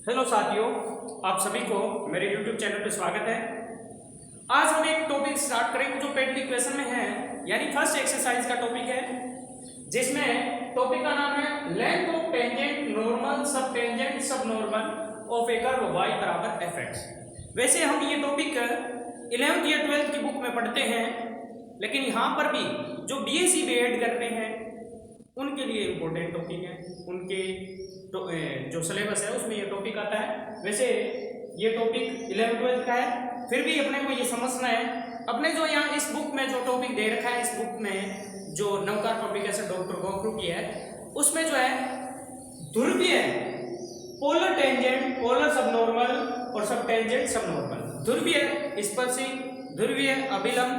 Hello साथियों, आप सभी को मेरे YouTube चैनल पर स्वागत है। आज हम एक टॉपिक स्टार्ट करेंगे जो पेड इक्वेशन में है, यानी फर्स्ट एक्सरसाइज का टॉपिक है, जिसमें टॉपिक का नाम है लेंथ ऑफ टेंजेंट नॉर्मल सब टेंजेंट सब normal of A curve y बराबर fx। वैसे हम ये टॉपिक 11th या 12th की बुक में पढ़ते हैं, लेकिन यहाँ पर भी जो BSc B.Ed करते हैं उनके लिए इम्पोर्टेंट टॉपिक है। उनके तो जो सिलेबस है उसमें ये टॉपिक आता है। वैसे ये टॉपिक 11th-12th का है, फिर भी अपने को ये समझना है। अपने जो यहाँ इस बुक में जो टॉपिक दे रखा है, इस बुक में जो नवकार पब्लिकेशन डॉक्टर गोखरू की है, उसमें जो है ध्रुवीय पोलर टेंजेंट, पोलर सब नॉर्मल और सब टेंजेंट सब नॉर्मल, ध्रुवीय स्पर्शी, ध्रुवीय अभिलंब,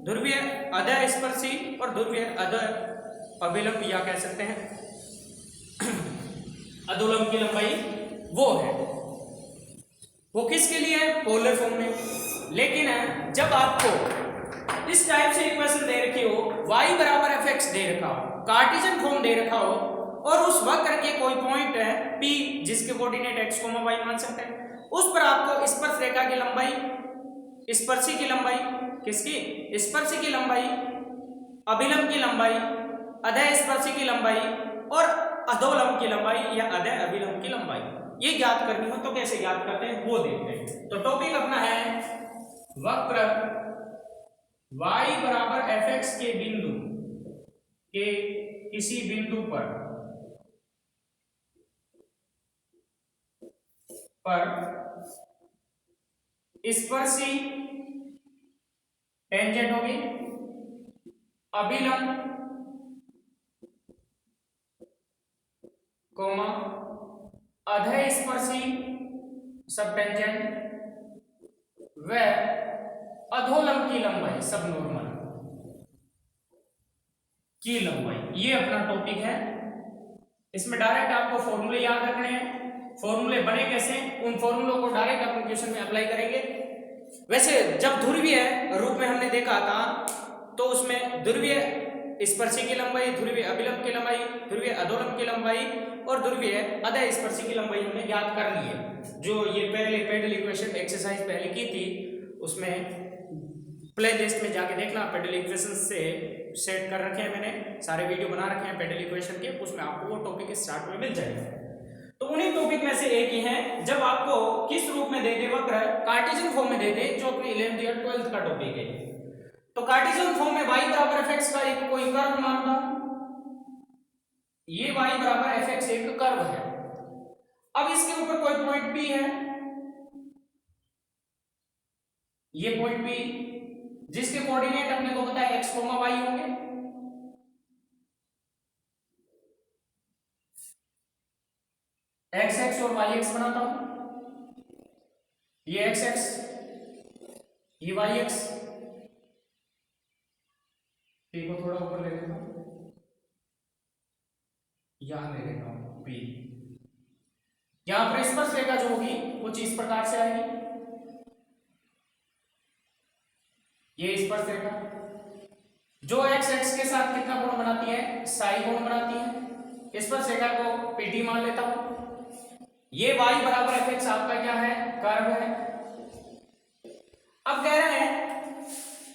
ध्रुवीय अध स्पर्शी और ध्रुवीय अध अभिलंब, या कह सकते हैं अधोलंब की लंबाई वो है। वो किसके लिए है? पोलर फॉर्म में। लेकिन जब आपको इस टाइप से इक्वेशन दे रखी हो, y बराबर fx दे रखा हो, कार्टेशियन फॉर्म दे रखा हो, और उस वक्र के कोई पॉइंट है p जिसके कोऑर्डिनेट x, y मान सकते हैं, उस पर आपको स्पर्श रेखा की लंबाई, स्पर्शी की लंबाई, किसकी? स्पर्शी की लंबाई, अभिलंब की लंबाई, अध स्पर्शी की लंबाई और अधोलंब की लंबाई या अध अभिलंब की लंबाई, ये ज्ञात करनी हो तो कैसे ज्ञात करते हैं वो देखते हैं। तो टॉपिक अपना है वक्र y बराबर fx के बिंदु के किसी बिंदु पर स्पर्शी टेंजेंट होगी, अभिलंब कोमा अध स्पर्शी सब टेंजेंट व अधोलंब की लंबाई सब नॉर्मल की लंबाई, ये अपना टॉपिक है। इसमें डायरेक्ट आपको फॉर्मूले याद रखने हैं। फॉर्मूले बने कैसे, उन फॉर्मूलों को डायरेक्ट एप्लीकेशन में अप्लाई करेंगे। वैसे जब ध्रुवीय रूप में हमने देखा था तो उसमें ध्रुवीय स्पर्शी की लंबाई, ध्रुवीय अभिलंब की लंबाई, ध्रुवीय अधोलंब की लंबाई और ध्रुवीय अध स्पर्शी की लंबाई हमने ज्ञात कर ली है। जो ये पहले पेडल इक्वेशन एक्सरसाइज पहले की थी, उसमें प्ले लिस्ट में जाके देखना, पेडल इक्वेशन से सेट कर रखे हैं मैंने, सारे वीडियो बना रखे हैं पेडल इक्वेशन के, उसमें आपको वो टॉपिक स्टार्ट में मिल जाएगा। तो उन्हीं टॉपिक में से एक ही है, जब आपको किस रूप में दे दे वक्र, कार्टेशियन फॉर्म में दे दे, जो अपने 11th या 12th का टॉपिक है। तो कार्टेशियन फॉर्म में y बराबर fx का एक कोई कर्व मानता, ये y बराबर fx एक कर्व है। अब इसके ऊपर कोई पॉइंट p है, ये पॉइंट p जिसके कोऑर्डिनेट अपने को पता है x, y होंगे। x और y बनाता हूं, ये x, ये y, p को थोड़ा ऊपर ले लेता हूं, यहां ले लेता हूं p। यहां पर स्पर्श रेखा जो होगी कुछ इस प्रकार से आएगी, ये स्पर्श रेखा जो x के साथ कितना कोण बनाती है? साई कोण बनाती है। स्पर्श रेखा को PT मान लेता हूं। ये y बराबर fx आपका क्या है? कर्व है। अब कह रहे हैं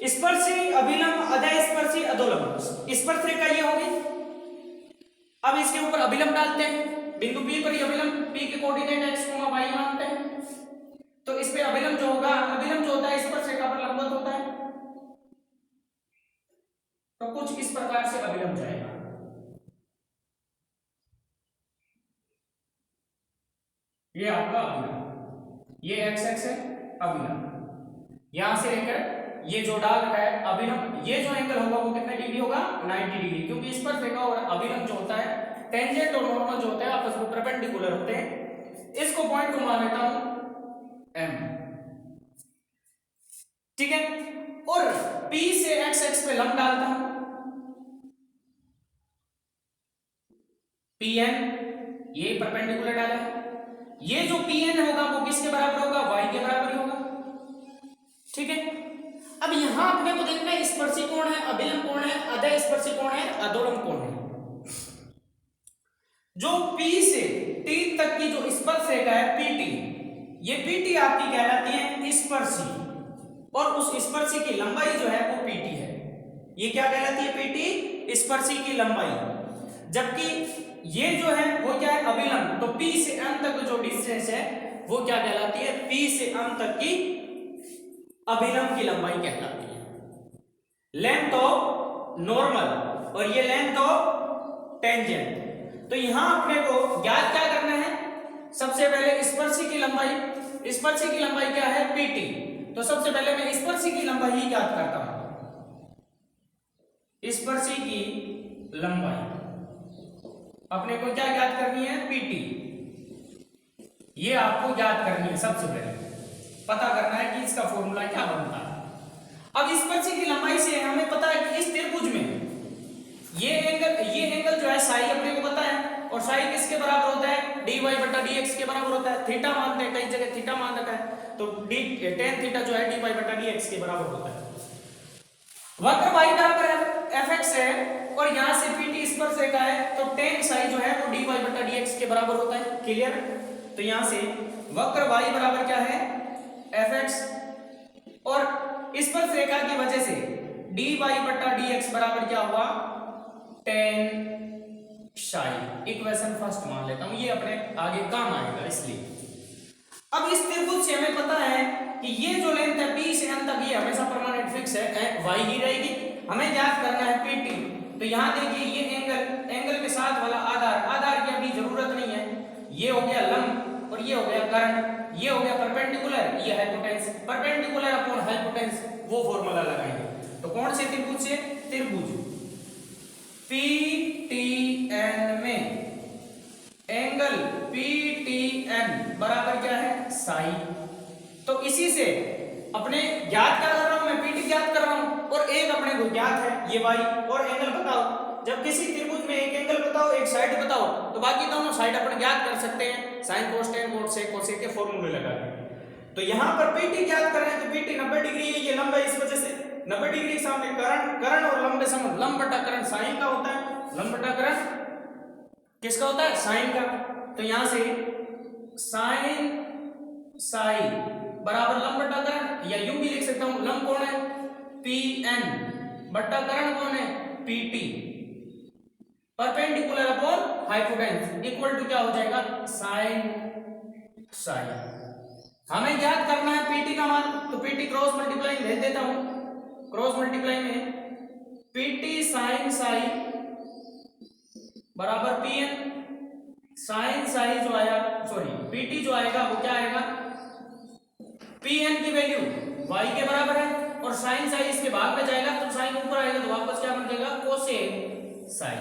स्पर्शी अभिलंब अध स्पर्शी अधोलंब, स्पर्श रेखा ये होगी। अब इसके ऊपर अभिलंब डालते हैं, बिंदु P पर ही अभिलंब, P के कोऑर्डिनेट x, y मानते हैं, तो इस पे अभिलंब जो होगा, अभिलंब जो होता है स्पर्श रेखा पर लंबवत होता है, तो कुछ इस प्रकार से अभिलंब जाएगा। ये आपका अभिलंब, ये x है अभिलंब, यहां से लेकर ये जो डाल रखा है अभिलंब, ये जो एंगल होगा वो कितने डिग्री होगा? 90 डिग्री, क्योंकस्पर्श रेखा और अभिलंब जो होता है, टेंजेंट और नॉर्मल जो होता है आपस में परपेंडिकुलर होते हैं। इसको पॉइंट को मान लेता हूं M, ठीक है। और P से x पे लंब डालता हूं, PN, ये परपेंडिकुलर डाला है। ये जो PN होगा वो किसके बराबर होगा? y के बराबर ही होगा, ठीक है। अब यहां अपने को देखना है स्पर्शी कोण है, अभिलंब कोण है, अध स्पर्शी कोण है, अधोलंब कोण है। जो P से T तक की जो स्पर्श रेखा है पीटी, ये पीटी आपकी कहलाती है स्पर्शी, और उस स्पर्शी की लंबाई जो है वो पीटी है। ये क्या कहलाती है? पीटी, स्पर्शी की लंबाई। जबकि ये जो है वो क्या है? अभिलंब। तो P से M तक जो डिस्टेंस है वो क्या कहलाती है? P से M तक की अभिलंब की लंबाई कहलाती है। लेंथ ऑफ नॉर्मल और ये लेंथ ऑफ टेंजेंट। तो यहां अपने को ज्ञात क्या करना है? सबसे पहले स्पर्शी की लंबाई। स्पर्शी की लंबाई क्या है? पीटी। तो सबसे पहले मैं स्पर्शी की लंबाई ही ज्ञात करता हूं। स्पर्शी की लंबाई अपने को क्या ज्ञात करनी है? पीटी। ये आपको ज्ञात करनी है, सबसे पहले पता करना है कि इसका फॉर्मूला क्या बनता है। अब स्पर्शी की लंबाई से हमें पता है कि इस त्रिभुज में ये एंगल जो है साई अपने को पता है, और साई किसके बराबर होता है? dy बटा dx के बराबर होता है। थीटा मानते हैं, कई जगह थीटा मान रखा है, तो tan थीटा जो है dy बटा dx के बराबर होता है। वक्र y बराबर fx है और यहां से pt स्पर्श रेखा है, तो tan साई जो है वो dy बटा dx के बराबर होता है। क्लियर? तो यहां से वक्र y बराबर क्या है? fx, और स्पर्श रेखा की वजह से dy बटा dx बराबर क्या हुआ? tan साई। इक्वेशन फर्स्ट मान लेता हूं, ये अपने आगे काम आएगा इसलिए। अब इस त्रिभुज से हमें पता है कि ये जो लेंथ है P से M तक, ये हमेशा परमानेंट फिक्स है, y ही रहेगी। हमें ज्ञात करना है PT। तो यहां देखिए ये एंगल के साथ वाला आधार की अभी जरूरत नहीं है। ये हो गया लंब और ये हो गया कर्ण, ये हो गया परपेंडिकुलर, ये हाइपोटेन्यूस। परपेंडिकुलर अपॉन हाइपोटेन्यूस वो फॉर्मूला लगाएंगे। तो कौन से त्रिभुज से? त्रिभुज PTN में एंगल PTN बराबर क्या है? साई। तो इसी से अपने ज्ञात क्या कर रहा हूं मैं? PT ज्ञात कर रहा हूं, और एक अपने को ज्ञात है ये y, और एंगल बताओ। जब किसी त्रिभुज में एक एंगल बताओ, एक साइड बताओ, तो बाकी दोनों साइड अपन ज्ञात कर सकते हैं साइन कोस टेन कोसेक के फॉर्मूले लगा के। तो यहां पर PT ज्ञात कर रहे हैं, तो PT 90 डिग्री है, ये लंब है, इस वजह से 90 डिग्री के सामने कर्ण और लंब संबंध, लंब बटा कर्ण साइन का होता है। लंब बटा कर्ण किसका होता है? साइन का। तो यहां से साइन साई बराबर लंब बटा कर्ण, या यूं भी लिख सकता हूं, लंब कौन है? PN बटा कर्ण कौन है? PT। Perpendicular upon hypotenuse equal to क्या हो जाएगा? Sine psi. हमें ज्ञात करना है PT का मान, तो PT क्रॉस मल्टीप्लाई भेज देता हूं। क्रॉस मल्टीप्लाई में PT साइन साई बराबर PN। साइन साई जो आया, सॉरी PT जो आएगा वो क्या आएगा? PN की वैल्यू y के बराबर है, और साइन साई इसके भाग में जाएगा तो साइन ऊपर आएगा, तो वापस क्या बन जाएगा? कोसेक साई।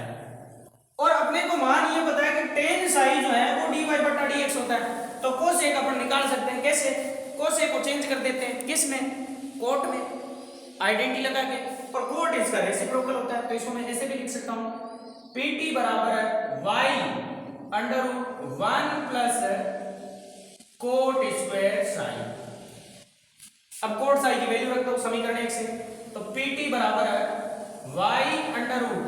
और अपने को मान ये पता है कि tan साई जो है वो dy बटा dx होता है, तो कोसेक अपन निकाल सकते हैं। कैसे? कोसेक को चेंज कर देते हैं, किस में? कोट में, आइडेंटिटी लगा के, और कोट इसका रेसिप्रोकल होता है, तो इसको मैं ऐसे भी लिख सकता हूं, PT बराबर है y under root 1 plus cot square sine. अब कोट साई की वैल्यू रख दो समीकरण 1 से, तो PT बराबर है y अंडर रूट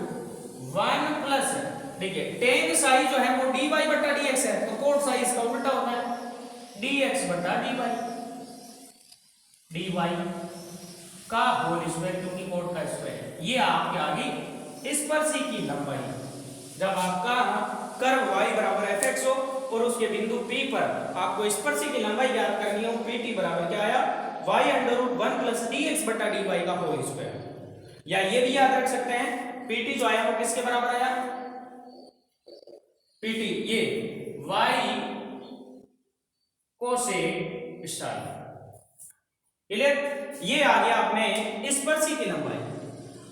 1 प्लस, देखिए tan साई जो है वो dy बटा dx है, तो कोट साई इसका उल्टा होता है, dx बटा dy का होल स्क्वायर, क्योंकि कोट का स्क्वायर। ये आपके आगे स्पर्शी की लंबाई। जब आपका कर्व y बराबर fx हो और उसके बिंदु P पर आपको स्पर्शी की लंबाई ज्ञात करनी हो, PT बराबर क्या आया? y under root 1 plus dx बटा dy का होल स्क्वायर। या ये भी याद रख सकते हैं, PT जो आया वो किसके बराबर आया? PT ये y कोसेक साइन। क्लियर? ये आ गया अपने स्पर्शी की लंबाई।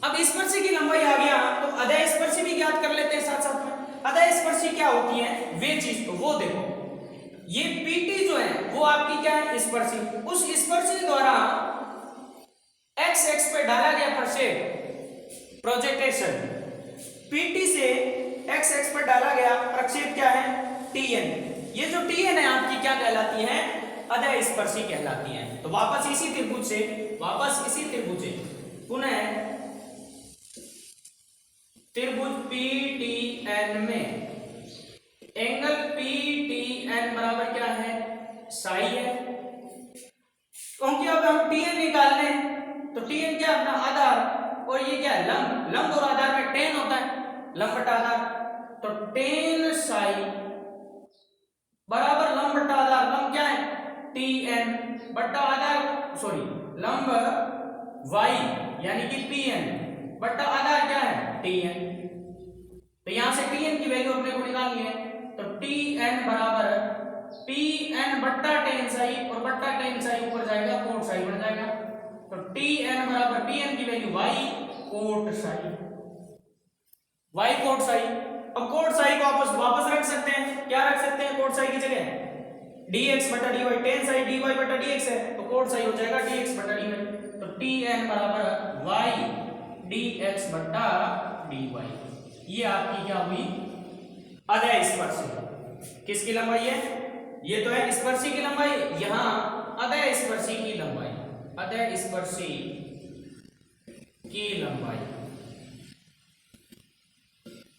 अब स्पर्शी की लंबाई आ गया तो अधः स्पर्शी भी ज्ञात कर लेते हैं साथ साथ में। अधः स्पर्शी क्या होती है वे चीज, तो वो देखो, ये PT जो है वो आपकी क्या है? स्पर्शी। उस स्पर्शी द्वारा x एक्स पे डाला गया प्रक्षेप प्रोजेक्टेशन, PT से x एक्स पर डाला गया प्रक्षेप क्या है? TN। ये जो TN है आपकी क्या कहलाती है? अधः स्पर्शी कहलाती है। तो वापस इसी त्रिभुज से पुनः त्रिभुज PTN में एंगल PTN बराबर साई है, क्योंकि अब हम टीएन निकालने हैं तो टीएन क्या अपना आधार और ये क्या है लंब, लंब और आधार में टेन होता है, लंब बटा आधार, तो टेन साई बराबर लंब बटा आधार, लंब क्या है टीएन बटा आधार सॉरी लंब वाई यानी कि पीएन बटा आधार क्या है टीएन। तो यहां से टीएन की वैल्यू अपने को निकालनी है, तो टीएन बराबर पीएन बट्टा टेन साई और बट्टा टेन साई ऊपर जाएगा कोट साई बन जाएगा, तो टीएन बराबर पीएन की value Y cot psi, Y cot psi. अब कोट साई को वापस रख सकते हैं, क्या रख सकते हैं कोट साई की जगह dx बटा dy, टेन साई dy बटा dx है तो कोट साई हो जाएगा dx बटा dy, तो tn बराबर y dx बटा dy। ये आपकी क्या हुई अधः स्पर्शी। किसकी लंबाई है, ये तो है स्पर्शी की लंबाई, यहां अधः स्पर्शी की लंबाई, अधः स्पर्शी की लंबाई,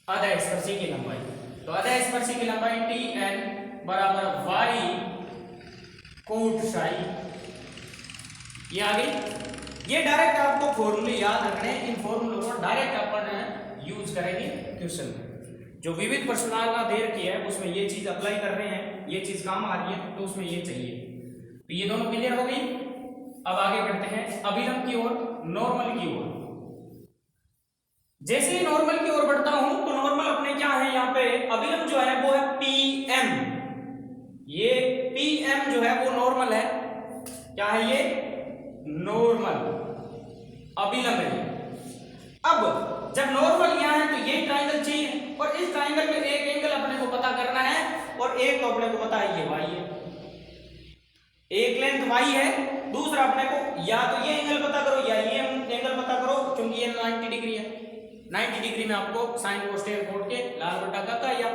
अधः स्पर्शी की लंबाई, तो अधः स्पर्शी की लंबाई tn बराबर y कोट साई। ये आ गई। ये डायरेक्ट आपको फॉर्मूले याद रखने, इन फॉर्मूलों को डायरेक्ट अपन यूज करेंगे क्वेश्चन में। जो विविध प्रश्नावली दे रखी है उसमें ये चीज अप्लाई कर रहे हैं, ये चीज काम आ रही है तो उसमें ये चाहिए। तो ये दोनों क्लियर हो गई। अब आगे बढ़ते हैं अभिलंब की ओर, नॉर्मल की ओर। जैसे ही नॉर्मल की ओर बढ़ता हूं तो नॉर्मल अपने क्या है, यहाँ पे अभिलंब जो है वो है पीएम। ये पीएम जो है वो नॉर्मल है, क्या है ये नॉर्मल अभिलंब है। अब जब नॉर्मल यहाँ है तो ये ट्राइंगल चाहिए और इस ट्राइंगल में एक एंगल अपने को पता करना है और एक तो अपने को पता है ये वाई है, एक लेंथ वाई है, दूसरा अपने को या तो ये एंगल पता करो या ये एंगल पता करो, क्योंकि ये 90 डिग्री है। 90 डिग्री में आपको साइन कोस टेन कोट के लाल बटा का या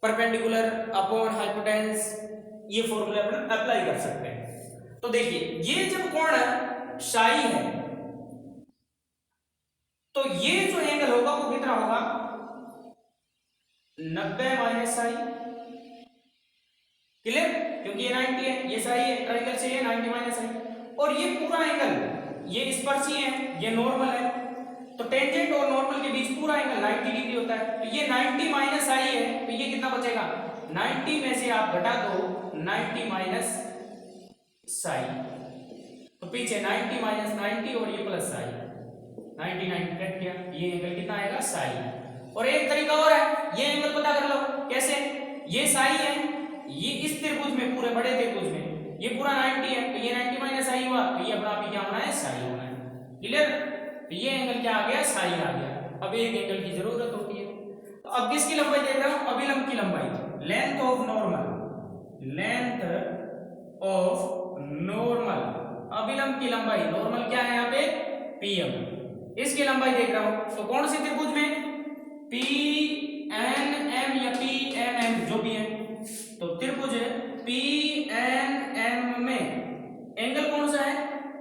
परपेंडिकुलर अपॉन हाइपोटेन्यूस ये फॉर्मूला अपन अप्लाई कर सकते हैं। तो देखिए ये जब कोण साई है तो ये जो एंगल होगा वो कितना होगा 90 माइनस साई, क्लियर, क्योंकि ये 90 है, ये साई है, ट्रायंगल से ये 90 माइनस साई, और ये पूरा एंगल ये स्पर्शी है, ये नॉर्मल है, तो टेंजेंट और नॉर्मल के बीच पूरा एंगल 90 डिग्री होता है। तो ये 90 माइनस आई है तो ये कितना बचेगा 90 में से आप घटा दो 90 माइनस साई, तो पीछे 90 माइनस 90 और ये प्लस साई, 90 90 कट गया, ये एंगल कितना आएगा साई। और एक तरीका और है, ये एंगल पता कर लो कैसे, ये साई है, ये इस त्रिभुज में पूरे बड़े त्रिभुज में ये पूरा 90 है तो ये 90 माइनस साई हुआ, तो ये अपना आप क्या होना है साई होना है, क्लियर। तो ये एंगल क्या आ गया साई आ गया। अब एक एंगल की जरूरत होती है, तो अब किसकी लंबाई देख रहा हूं अभिलंब की लंबाई, length of normal, length of normal अभिलंब की लंबाई, नॉर्मल क्या है यहाँ पे पीएम, इसकी लंबाई देख रहा हूं तो कौन सी त्रिभुज में पी एन एम या पी एम एम जो भी है, तो त्रिभुज पी एन एम में एंगल कौन सा है,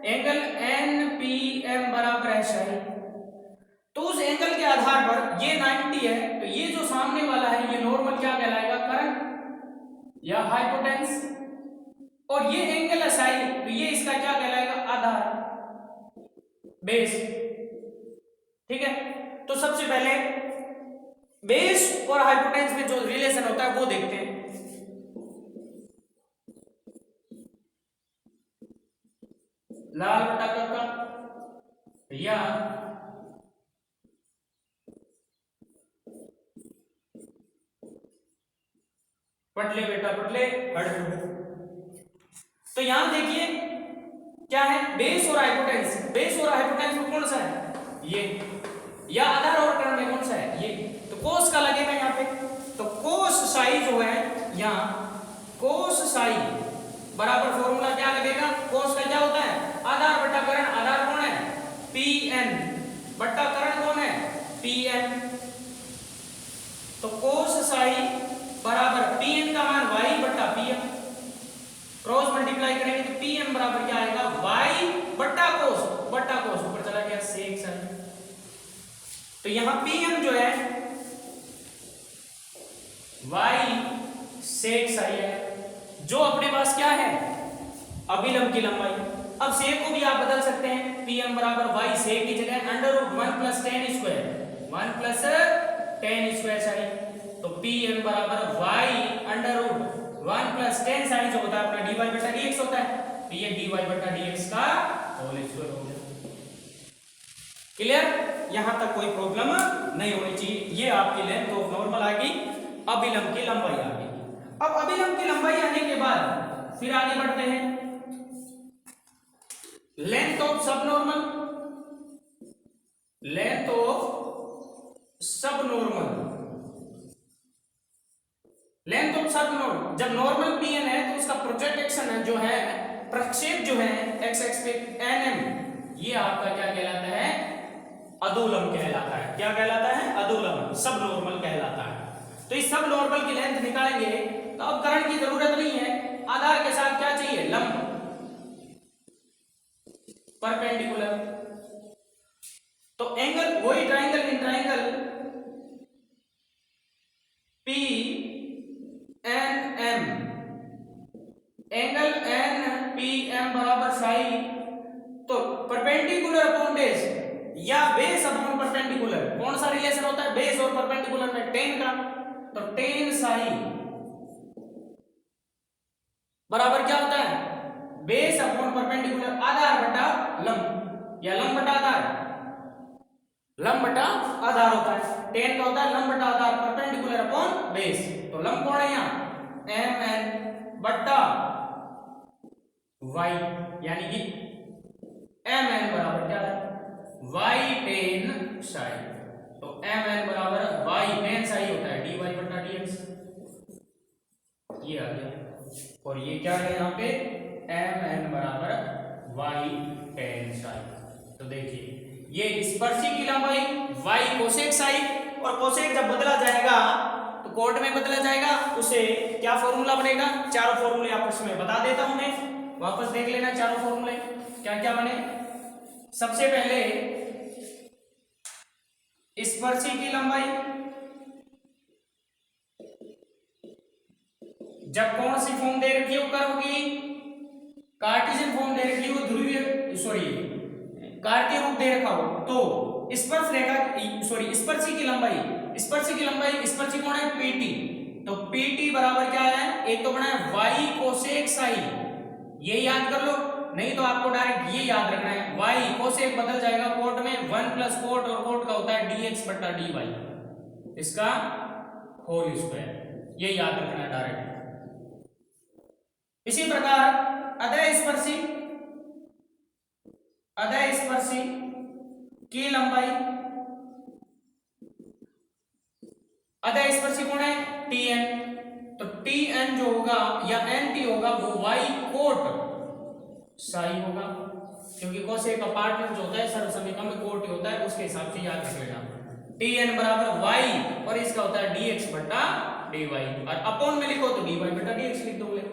एंगल एन पी एम बराबर है साई। तो उस एंगल के आधार पर ये 90 है तो ये जो सामने वाला है ये नॉर्मल क्या कहलाएगा करंट या हाइपोटेन्यूस, और ये एंगल है साई तो ये इसका क्या कहलाएगा आधार बेस, ठीक है। तो सबसे पहले बेस और हाइपोटेन्यूस में जो रिलेशन होता है वो देखते हैं। लाल बटा का या पटले बेटा पटले हट। तो यहां देखिए क्या है बेस और हाइपोटेन्यूस, बेस और हाइपोटेन्यूस में कौन सा है ये, या आधार और कर्ण में कौन सा है ये, तो कोस का लगेगा यहाँ पे, तो कोस साई जो है यहाँ कोस साई बराबर फॉर्मूला क्या लगेगा, कोस का क्या होता है आधार बटा कर्ण, आधार कौन है Pn बटा कर्ण कौन है Pn, तो कोस साई बराबर Pn का मान y बटा Pm, क्रॉस मल्टीप्लाई करेंगे तो Pm बराबर क्या आएगा y बटा कोस ऊपर चला गया सेक साई। तो यहां Pm जो है y सेक साई है, जो अपने पास क्या है, अभिलंब की लंबाई। अब सेक को भी आप बदल सकते हैं, पी एम बराबर वाई, सेक की जगह under root 1 plus tan square, 1 plus tan square sine. तो पी एम बराबर Y under root 1 plus tan sine जो होता है अपना डी वाई बटा डी एक्स होता है, तो ये डी वाई बटा डी एक्स का होल स्क्वायर हो गया। क्लियर? यहां तक कोई प्रॉब्लम नहीं होनी चाहिए। ये आपकी लेंथ ऑफ नॉर्मल आ गई, अभिलंब की लंबाई आ गई। अब अभिलंब की लंबाई आने के बाद फिर आगे बढ़ते हैं, लेंथ ऑफ सब नॉर्मल, लेंथ ऑफ सब नॉर्मल, लेंथ ऑफ सब नॉर्मल। जब नॉर्मल पी एन है तो उसका प्रोजेक्शन जो है, प्रक्षेप जो है एक्स एक्स पे एन एम, ये आपका क्या कहलाता है, अधोलंब कहलाता है। क्या कहलाता है? अधोलंब, सब नॉर्मल कहलाता है। तो इस सब नॉर्मल की लेंथ निकालेंगे तो अब करण की जरूरत नहीं है, आधार के साथ क्या चाहिए, लंब, परपेंडिकुलर। तो एंगल, वही triangle in triangle P N M, angle N P M बराबर साई। तो परपेंडिकुलर अपॉन बेस या बेस अपॉन परपेंडिकुलर, कौन सा रिलेशन होता है बेस और परपेंडिकुलर में, टेन का। तो टेन साई बराबर क्या होता है, बेस अपॉन परपेंडिकुलर, आधार बटा लंब, या लंब बटा आधार, लंब बटा आधार होता है। टेन का होता है लंब बटा आधार, परपेंडिकुलर अपॉन बेस। तो लंब कौन है यहाँ, एम एन बटा वाई, यानी कि एम एन बराबर क्या है, वाई टेन साई। तो एम एन बराबर वाई टेन साई होता है डी वाई बटा डी एक्स, ये आ गया। और ये क्या है यहाँ पे, एम एन बराबर वाई टेन साई। तो देखिए ये स्पर्शी की लंबाई वाई कोसेक साई, और कोसेक जब बदला जाएगा तो कोट में बदला जाएगा, उसे क्या फॉर्मूला बनेगा, चारों फॉर्मूले आपस में बता देता हूं मैं, वापस देख लेना चारों फॉर्मूले क्या क्या बने। सबसे पहले स्पर्शी की लंबाई, जब कौन सी फॉर्म दे रखी हो कर्व की, कार्टेशियन फॉर्म दे रखी हो, ध्रुवीय सॉरी कार्तीय रूप दे रखा हो, तो स्पर्श रेखा सॉरी स्पर्शी की लंबाई, स्पर्शी की लंबाई, स्पर्शी कौन है, पीटी। तो पीटी बराबर क्या है, एक तो बना है वाई कोसेक साई, ये याद कर लो, नहीं तो आपको डायरेक्ट ये याद रखना है, वाई कोसेक बदल जाएगा कोट में, 1 प्लस कोट, और कोट का होता है dx बटा dy, इसका होल स्क्वायर, ये याद रखना है डायरेक्ट। इसी प्रकार अधः स्पर्शी, अधः स्पर्शी की लंबाई, अधः स्पर्शी कौन है, tn। तो tn जो होगा या nt होगा वो y कोट साई होगा, क्योंकि कोसेक का पार्टनर जो होता है सर्वसमीकरण में कोट ही होता है, उसके हिसाब से याद रख लेना। tn बराबर y और इसका होता है dx बटा dy, और अपॉन में लिखो तो dy बटा dx लिख दोगे।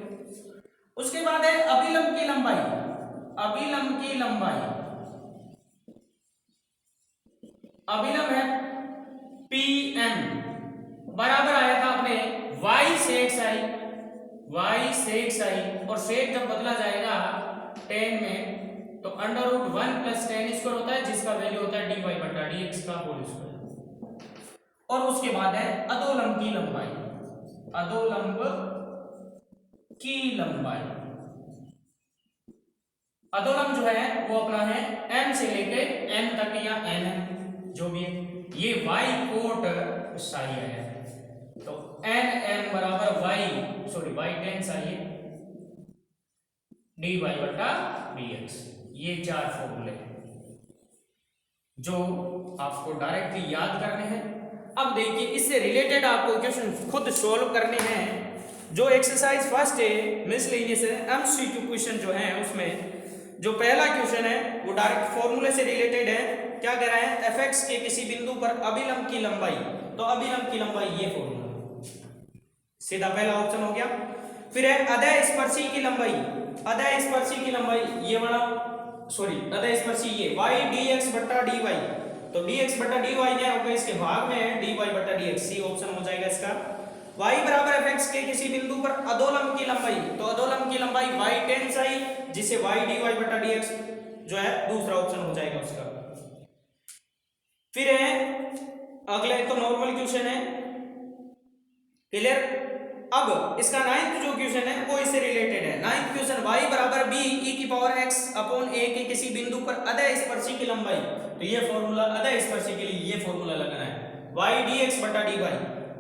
उसके बाद है अभिलंब की लंबाई, अभिलंब की लंबाई, अभिलंब है pm बराबर आया था अपने y सेक साई, y सेक साई, और सेक जब बदला जाएगा 10 में तो under root 1 plus tan square होता है, जिसका वैल्यू होता है dy बटा dx का होल स्क्वायर। और उसके बाद है अधोलंब की लंबाई, अधोलंब की लंबाई, अधोलंब जो है वो अपना है m से लेके n तक या n जो भी है, ये y कोट साई है। तो n m बराबर y sorry y ten Sai है dy बटा dx। ये चार फॉर्मूले जो आपको डायरेक्टली याद करने हैं। अब देखिए इससे रिलेटेड आपको क्वेश्चन खुद सॉल्व करने हैं। जो एक्सरसाइज फर्स्ट है मिसलेनियस एमसीक्यू क्वेश्चन जो है, उसमें जो पहला क्वेश्चन है वो डायरेक्ट फॉर्मूले से रिलेटेड है। क्या कह रहा है, fx के किसी बिंदु पर अभिलंब की लंबाई, तो अभिलंब की लंबाई ये फॉर्मूला, सीधा पहला ऑप्शन हो गया। फिर है अधः स्पर्शी की लंबाई, अधः स्पर्शी की लंबाई ये वाला सॉरी अधः स्पर्शी ये y dx बटा dy, तो dx बटा dy क्या होगा, इसके भाग में है dy बटा dx, सी ऑप्शन हो जाएगा इसका। y बराबर fx के किसी बिंदु पर अधोलंब की लंबाई, तो टेन साई, जिससे वाई डी वाई बटा डी एक्स जो है दूसरा ऑप्शन हो जाएगा उसका। फिर है अगला तो नॉर्मल क्वेश्चन है, क्लियर। अब इसका नाइन्थ जो क्वेश्चन है वो इससे रिलेटेड है। नाइन्थ क्वेश्चन, y बराबर b e की पावर x अपॉन a के किसी बिंदु पर अधः स्पर्शी की लंबाई, तो ये फॉर्मूला अधः स्पर्शी के लिए ये फॉर्मूला लगाना है, y dx बटा dy,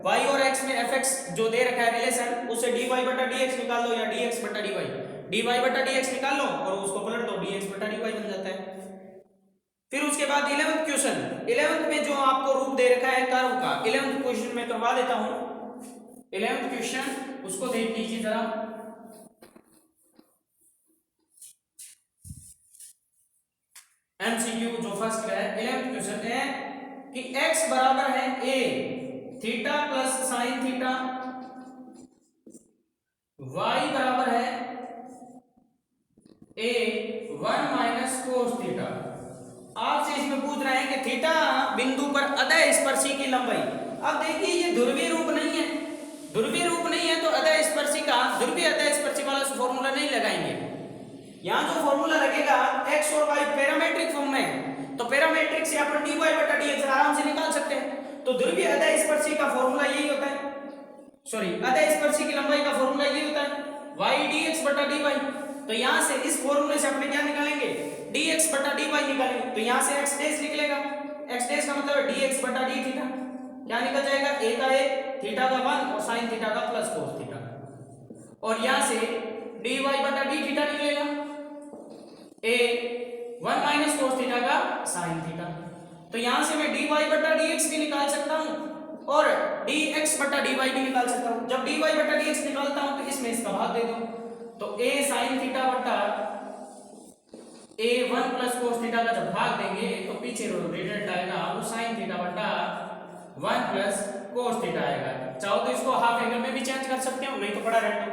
y और x में fx जो दे रखा है रिलेशन, उससे dy बटा dx निकाल लो या dx बटा dy, dy बटा dx निकाल लो और उसको पलट दो, dx बटा dy बन जाता है। फिर उसके बाद 11th क्वेश्चन, 11th में जो आपको रूप दे रखा है कर्व का, 11th क्वेश्चन में करवा देता हूं। 11th क्वेश्चन उसको देख लीजिए जरा, एमसीक्यू जो फर्स्ट है 11th क्वेश्चन है कि x बराबर है a theta plus sine theta, y बराबर है a 1 माइनस कोस थीटा। आपसे इसमें पूछ रहे हैं कि थीटा बिंदु पर अधः स्पर्शी की लंबाई। अब देखिए ये ध्रुवीय रूप नहीं है, ध्रुवीय रूप नहीं है तो अधः स्पर्शी का ध्रुवीय अधः स्पर्शी वाला फॉर्मूला नहीं लगाएंगे। यहाँ जो फॉर्मूला लगेगा x और y पैरामेट्रिक फॉर्म में, तो पैरामेट्रिक से अपन dy बटा dx आराम से निकाल सकते हैं। तो ध्रुवीय अधः स्पर्शी का फॉर्मूला यही होता है, सॉरी अधः स्पर्शी की लंबाई का फॉर्मूला यही होता है y dx बटा dy। तो यहाँ से इस फॉर्मूले से अपने क्या निकालेंगे, dx बटा dy निकालेंगे। तो यहाँ से x डैश निकलेगा, x डैश का मतलब है dx बटा d थीटा, क्या निकल जाएगा a का a, थीटा का 1 और साइन थीटा का प्लस कोस थीटा, और यहाँ से dy बटा d थीटा निकलेगा a 1 माइनस कोस थीटा का साइन थीटा। तो यहाँ से मैं dy बटा dx भी निकाल सकता हूँ और dx बटा dy भी निकाल सकता हूँ। जब dy बटा dx निकालता हूँ तो इसमें इसका भाग दे दो, तो a साइन थीटा बटा a 1 प्लस कोस थीटा का जब भाग देंगे तो पीछे रिजल्ट आएगा वो साइन थीटा बटा 1 प्लस कोस थीटा आएगा। चाहो तो इसको हाफ एंगल में भी चेंज कर सकते हो, नहीं तो पड़ा रहता।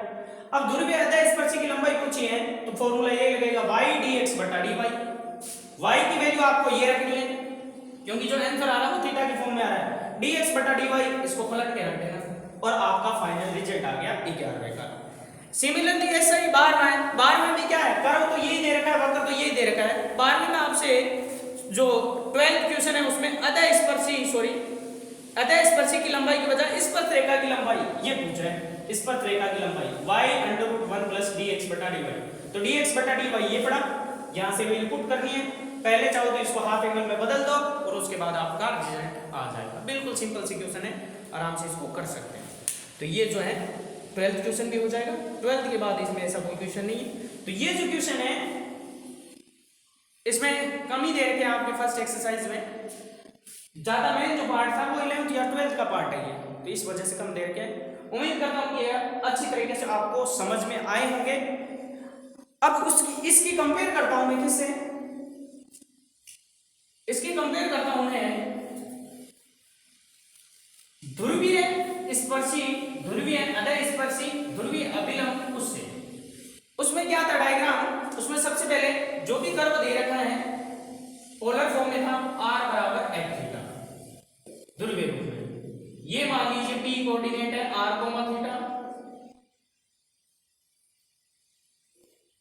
अब ध्रुवीय अधः स्पर्शी की लंबाई पूछी है तो फॉर्मूला ये लगेगा y dx बटा dy। y की वैल्यू आपको ये रखनी है क्योंकि जो आंसर आ रहा है वो थीटा की फॉर्म में आ रहा है, dx बटा dy इसको पलट के रख देना और आपका फाइनल रिजल्ट आ गया 11वें का। सिमिलरली ऐसा ही 12वें में क्या है, कर्व तो यही दे रखा है, वक्र तो यही दे रखा है। 12वें में आपसे जो 12th क्वेश्चन है उसमें अधः स्पर्शी की लंबाई की बजाय स्पर्श रेखा की लंबाई ये पूछ रहे हैं। स्पर्श रेखा की लंबाई y√1 प्लस dx बटा dy, तो dx बटा dy ये पड़ा, यहाँ से वैल्यू पुट करनी है। पहले चाहो तो इसको हाफ एंगल में बदल दो और उसके बाद आपका रिजल्ट आ जाएगा। बिल्कुल सिंपल सी क्वेश्चन है, आराम से इसको कर सकते हैं। तो ये जो है 12th क्वेश्चन भी हो जाएगा। 12th के बाद इसमें ऐसा कोई क्वेश्चन नहीं है। तो ये जो क्वेश्चन है इसमें कमी दे रखी है आपके फर्स्ट एक्सरसाइज में, ज्यादा मेन जो पार्ट था वो 11th या 12th का पार्ट है ये, तो इस वजह से कम दे रखे। उम्मीद करता हूँ कि अच्छी तरीके से आपको समझ में आए होंगे। अब इसकी कंपेयर करता हूं मैं किससे, इसकी कंपेयर करता हूं मैं ध्रुवीय स्पर्शी, ध्रुवीय अधः स्पर्शी, ध्रुवीय अभिलंब उससे। उसमें क्या था डायग्राम, उसमें सबसे पहले जो भी कर्व दे रखा है पोलर फॉर्म में था r बराबर h थीटा ध्रुवीय रूप में। ये मान लीजिए p कोऑर्डिनेट है r, थीटा।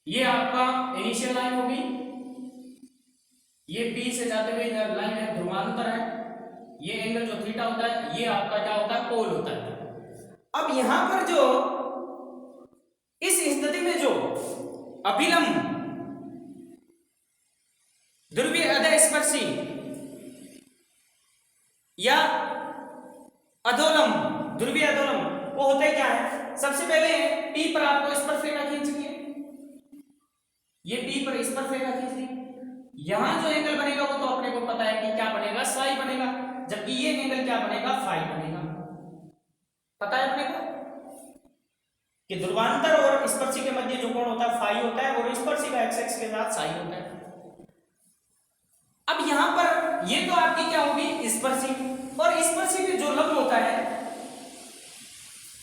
ये आपका इनिशियल लाइन होगी, ये p से जाते हुए लाइन है ध्रुवांतर है। ये एंगल जो थीटा होता है ये आपका क्या होता है, पोल होता है। अब यहां पर जो इस स्थिति में जो अभिलंब ध्रुवीय अधः स्पर्शी या अधोलंब, ध्रुवीय अधोलंब वो होता है क्या है, सबसे पहले P पर आपको स्पर्शरेखा खींचनी है, ये P पर स्पर्शरेखा खींच दी। यहां जो एंगल बनेगा वो तो अपने को पता है कि क्या बनेगा, साई बनेगा, जबकि ये एंगल क्या बनेगा, फाई बनेगा। पता है अपने को कि ध्रुवांतर और स्पर्शी के मध्य जो कोण होता है फाई होता है और स्पर्शी का एक्स एक्स के साथ साई होता है। अब यहां पर ये तो आपकी क्या होगी स्पर्शी, और स्पर्शी में जो लंब होता है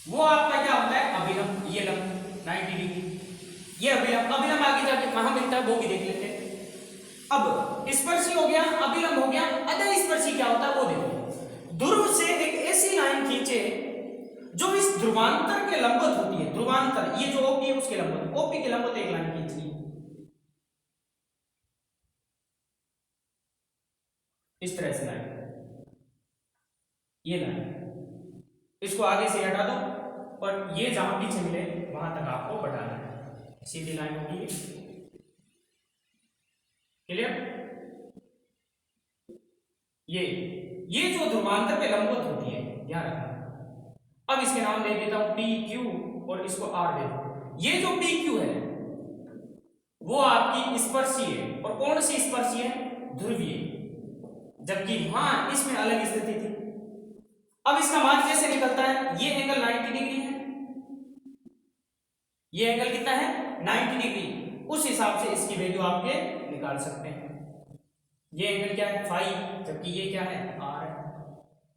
वो आपका क्या होता है, अभिलंब। ये लंब 90 डिग्री, ये अभिलंब। अभिलंब आगे जाके कहां मिलता है वो भी देख लेते हैं। अब स्पर्शी हो गया, अभिलंब हो गया, अधः स्पर्शी क्या होता है वो देखो। ध्रुव से एक ऐसी लाइन खींचे जो इस ध्रुवांतर के लंबवत होती है। ध्रुवांतर ये जो ओपी है उसके लंबवत, ओपी के लंबवत एक लाइन इस तरह से लाइन, ये लाइन, इसको आगे से हटा दो और ये जहां पीछे मिले वहां तक आपको बढ़ाना है, सीधी लाइन होगी। क्लियर? ये जो ध्रुवांतर पे लंबवत होती है, ध्यान रखना। अब इसके नाम दे देता हूं पी क्यू और इसको आर दे दो। ये जो पी क्यू है वो आपकी स्पर्शीय है, और कौन सी स्पर्शीय है? ध्रुवीय, जबकि वहां इसमें अलग स्थिति थी। अब इसका मान कैसे निकलता है? ये एंगल 90 डिग्री है, ये एंगल कितना है? 90 डिग्री। उस हिसाब से इसकी वैल्यू आप ये निकाल सकते हैं। ये एंगल क्या है? फाई, जबकि ये क्या है? आर है।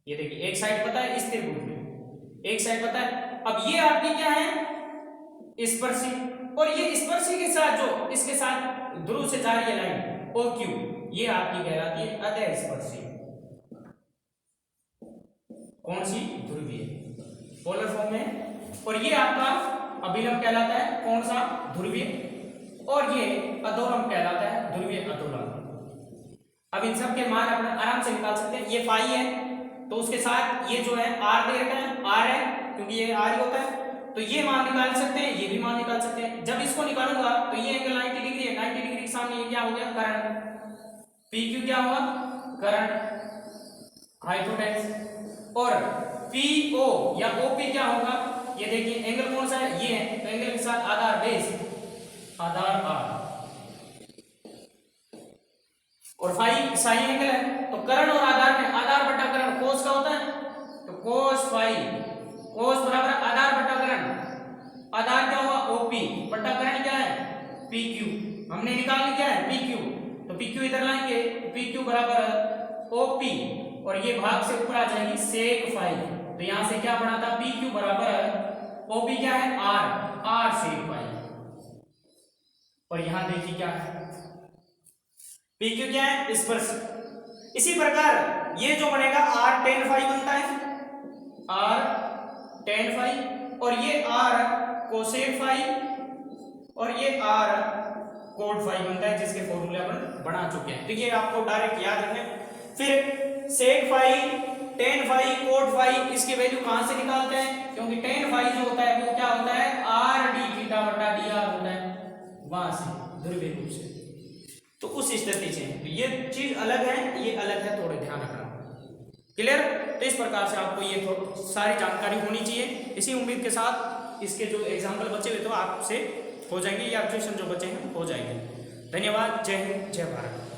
ये देखिए, एक साइड पता है इस त्रिभुज में, एक साइड पता है। अब ये आपकी क्या है? स्पर्शी, और ये स्पर्शी के साथ जो इसके साथ ध्रुव से जा रही है लाइन ओ क्यू, ये आपकी कहलाती है अतः स्पर्शी। कौन सी? ध्रुवीय, पोलर फॉर्म में। और ये आपका अभिलंब कहलाता है, कौन सा? ध्रुवीय। और ये अधोलंब कहलाता है, ध्रुवीय अधोलंब। अब इन सब के मान अपने आराम से निकाल सकते हैं। ये फाई है तो उसके साथ ये जो है आर दे रखा है, आर है क्योंकि ये आर ही होता है, तो ये मान निकाल सकते हैं, ये भी मान निकाल सकते हैं। जब इसको निकालूंगा तो ये एंगल 90 डिग्री है, 90 डिग्री के सामने ये क्या हो गया? करंट। पी क्यू क्या हुआ? करंट, हाइपोटेन्स। और पी ओ या ओ पी क्या होगा? ये देखिए एंगल कौन सा है? ये है, तो एंगल के साथ आधार बेस, आधार आर, और फाई साई एंगल है, तो करण और आधार में आधार बटा करण कोस का होता है, तो कोस फाई, कोस बराबर आधार बटा करण। आधार क्या हुआ? ओपी बटा करण क्या है? P Q. हमने निकाल लिया है पी क्यू, तो पी क्यू इधर लाएंगे, पी क्यू बराबर ओपी, और ये भाग से ऊपर आ जाएगी सेक फाई, तो यहां से क्या बना था? पी क्यू बराबर ओपी क्या है? R, R sec phi. और यहां देखिए क्या है? पी क्यू क्या है? स्पर्श। इसी प्रकार ये जो बनेगा आर टेन फाई बनता है, आर टेन फाई, और ये आर कोसेक फाई, और ये आर कोड फाई बनता है, जिसके फॉर्मूले अपन बना चुके हैं। तो ये आपको डायरेक्ट याद रखना। फिर sec phi, tan phi, cot phi, इसकी वैल्यू कहां से निकालते हैं? क्योंकि टेन फाई जो होता है वो क्या होता है? आर डी थीटा बटा डी आर होता है, वहां से ध्रुवीय रूप से, तो उस स्थिति से। तो ये चीज अलग है, ये अलग है, थोड़े ध्यान रखना। क्लियर? तो इस प्रकार से आपको ये सारी जानकारी होनी चाहिए। इसी उम्मीद के साथ इसके जो एग्जाम्पल बचे हुए तो आपसे हो जाएंगे, या क्वेश्चन जो बचे हैं हो जाएंगे। धन्यवाद। जय हिंद, जय भारत।